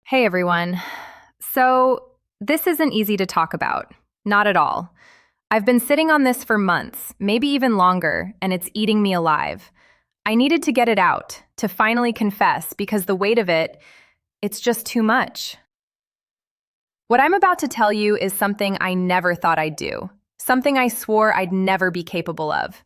Hey everyone. So, this isn't easy to talk about. Not at all. I've been sitting on this for months, maybe even longer, and it's eating me alive. I needed to get it out, to finally confess, because the weight of it, it's just too much. What I'm about to tell you is something I never thought I'd do, something I swore I'd never be capable of.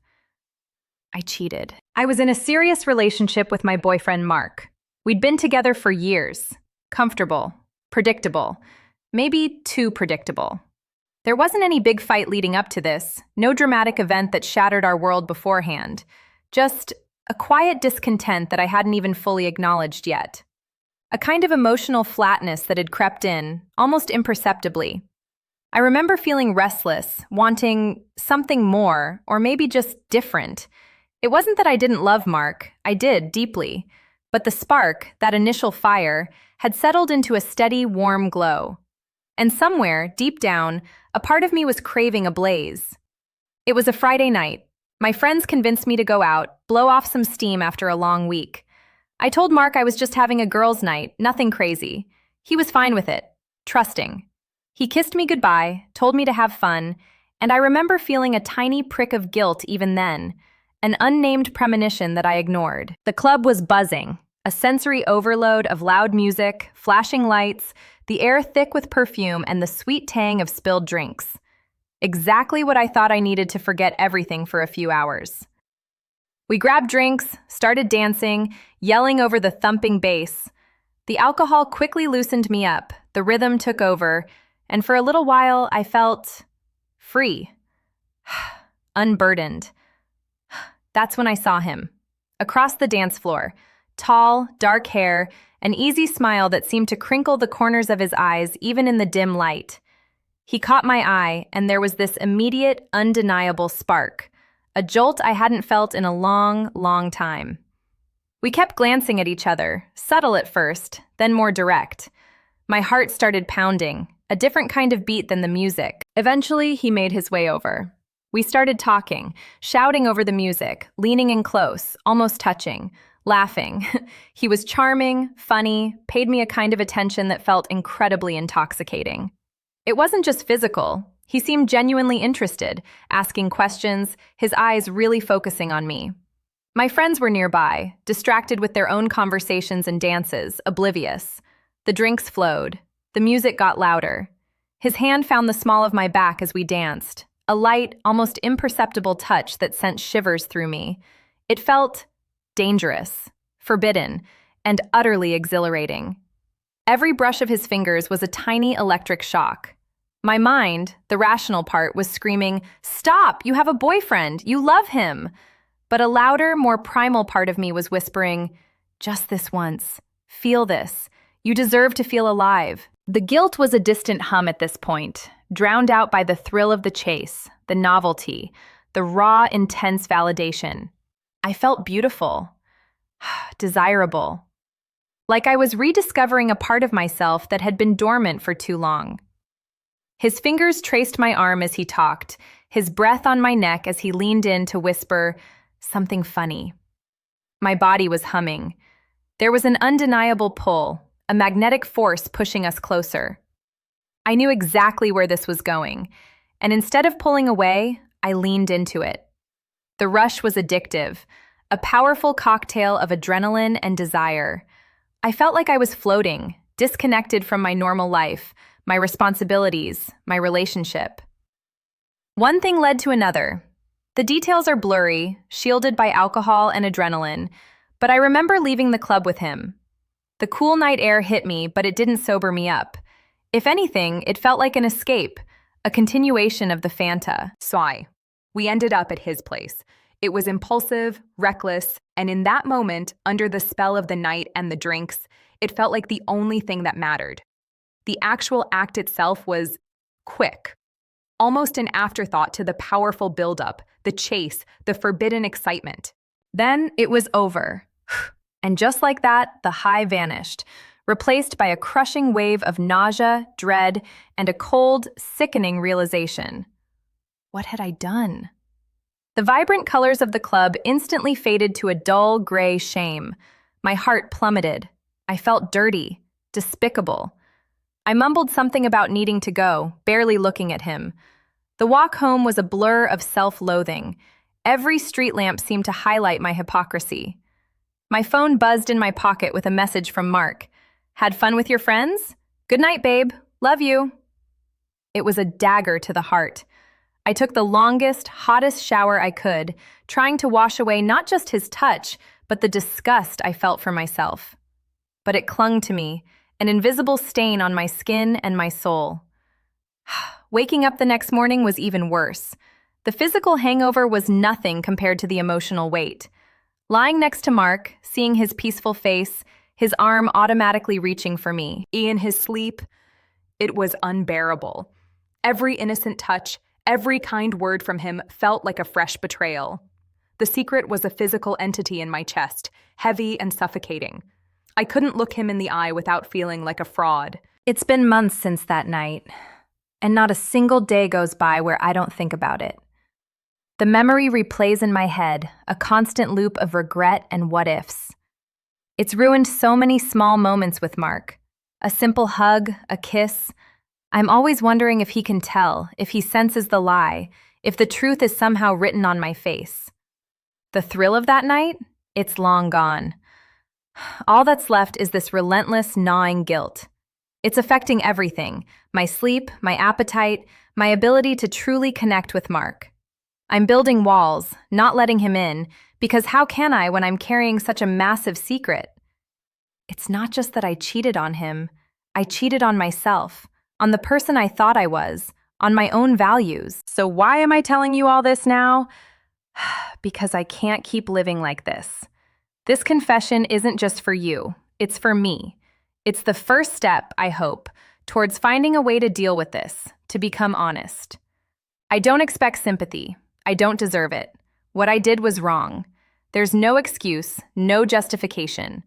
I cheated. I was in a serious relationship with my boyfriend, Mark. We'd been together for years. Comfortable, predictable, maybe too predictable. There wasn't any big fight leading up to this, no dramatic event that shattered our world beforehand, just a quiet discontent that I hadn't even fully acknowledged yet. A kind of emotional flatness that had crept in, almost imperceptibly. I remember feeling restless, wanting something more, or maybe just different. It wasn't that I didn't love Mark, I did, deeply. But the spark, that initial fire, had settled into a steady, warm glow. And somewhere, deep down, a part of me was craving a blaze. It was a Friday night. My friends convinced me to go out, blow off some steam after a long week. I told Mark I was just having a girls' night, nothing crazy. He was fine with it, trusting. He kissed me goodbye, told me to have fun, and I remember feeling a tiny prick of guilt even then, an unnamed premonition that I ignored. The club was buzzing, a sensory overload of loud music, flashing lights, the air thick with perfume, and the sweet tang of spilled drinks. Exactly what I thought I needed to forget everything for a few hours. We grabbed drinks, started dancing, yelling over the thumping bass. The alcohol quickly loosened me up, the rhythm took over, and for a little while I felt free, unburdened. That's when I saw him. Across the dance floor, tall, dark hair, an easy smile that seemed to crinkle the corners of his eyes even in the dim light. He caught my eye, and there was this immediate, undeniable spark, a jolt I hadn't felt in a long, long time. We kept glancing at each other, subtle at first, then more direct. My heart started pounding, a different kind of beat than the music. Eventually, he made his way over. We started talking, shouting over the music, leaning in close, almost touching, laughing. He was charming, funny, paid me a kind of attention that felt incredibly intoxicating. It wasn't just physical. He seemed genuinely interested, asking questions, his eyes really focusing on me. My friends were nearby, distracted with their own conversations and dances, oblivious. The drinks flowed. The music got louder. His hand found the small of my back as we danced, a light, almost imperceptible touch that sent shivers through me. It felt dangerous, forbidden, and utterly exhilarating. Every brush of his fingers was a tiny electric shock. My mind, the rational part, was screaming, "Stop! You have a boyfriend! You love him!" But a louder, more primal part of me was whispering, "Just this once. Feel this. You deserve to feel alive." The guilt was a distant hum at this point, drowned out by the thrill of the chase, the novelty, the raw, intense validation. I felt beautiful, desirable, like I was rediscovering a part of myself that had been dormant for too long. His fingers traced my arm as he talked, his breath on my neck as he leaned in to whisper something funny. My body was humming. There was an undeniable pull, a magnetic force pushing us closer. I knew exactly where this was going, and instead of pulling away, I leaned into it. The rush was addictive, a powerful cocktail of adrenaline and desire. I felt like I was floating, disconnected from my normal life, my responsibilities, my relationship. One thing led to another. The details are blurry, shielded by alcohol and adrenaline, but I remember leaving the club with him. The cool night air hit me, but it didn't sober me up. If anything, it felt like an escape, a continuation of the Fanta. Sigh. We ended up at his place. It was impulsive, reckless, and in that moment, under the spell of the night and the drinks, it felt like the only thing that mattered. The actual act itself was quick, almost an afterthought to the powerful buildup, the chase, the forbidden excitement. Then it was over. And just like that, the high vanished, replaced by a crushing wave of nausea, dread, and a cold, sickening realization. What had I done? The vibrant colors of the club instantly faded to a dull, gray shame. My heart plummeted. I felt dirty, Despicable. I mumbled something about needing to go, barely looking at him. The walk home was a blur of self-loathing. Every street lamp seemed to highlight my hypocrisy. My phone buzzed in my pocket with a message from Mark. Had fun with your friends? Good night, babe. Love you. It was a dagger to the heart. I took the longest, hottest shower I could, trying to wash away not just his touch, but the disgust I felt for myself. But it clung to me, an invisible stain on my skin and my soul. Waking up the next morning was even worse. The physical hangover was nothing compared to the emotional weight. Lying next to Mark, seeing his peaceful face, his arm automatically reaching for me. In his sleep, it was unbearable. Every innocent touch, every kind word from him felt like a fresh betrayal. The secret was a physical entity in my chest, heavy and suffocating. I couldn't look him in the eye without feeling like a fraud. It's been months since that night, and not a single day goes by where I don't think about it. The memory replays in my head, a constant loop of regret and what-ifs. It's ruined so many small moments with Mark. A simple hug, a kiss. I'm always wondering if he can tell, if he senses the lie, if the truth is somehow written on my face. The thrill of that night? It's long gone. All that's left is this relentless, gnawing guilt. It's affecting everything: my sleep, my appetite, my ability to truly connect with Mark. I'm building walls, not letting him in, because how can I when I'm carrying such a massive secret? It's not just that I cheated on him. I cheated on myself, on the person I thought I was, on my own values. So why am I telling you all this now? Because I can't keep living like this. This confession isn't just for you, it's for me. It's the first step, I hope, towards finding a way to deal with this, to become honest. I don't expect sympathy. I don't deserve it. What I did was wrong. There's no excuse, no justification.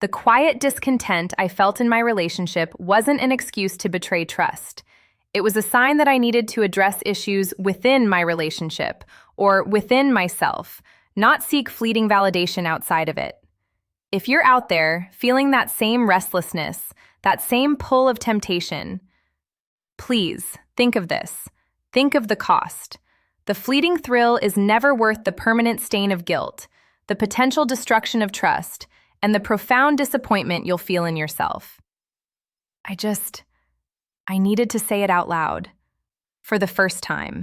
The quiet discontent I felt in my relationship wasn't an excuse to betray trust. It was a sign that I needed to address issues within my relationship, or within myself, not seek fleeting validation outside of it. If you're out there feeling that same restlessness, that same pull of temptation, please think of this. Think of the cost. The fleeting thrill is never worth the permanent stain of guilt, the potential destruction of trust, and the profound disappointment you'll feel in yourself. I needed to say it out loud, for the first time.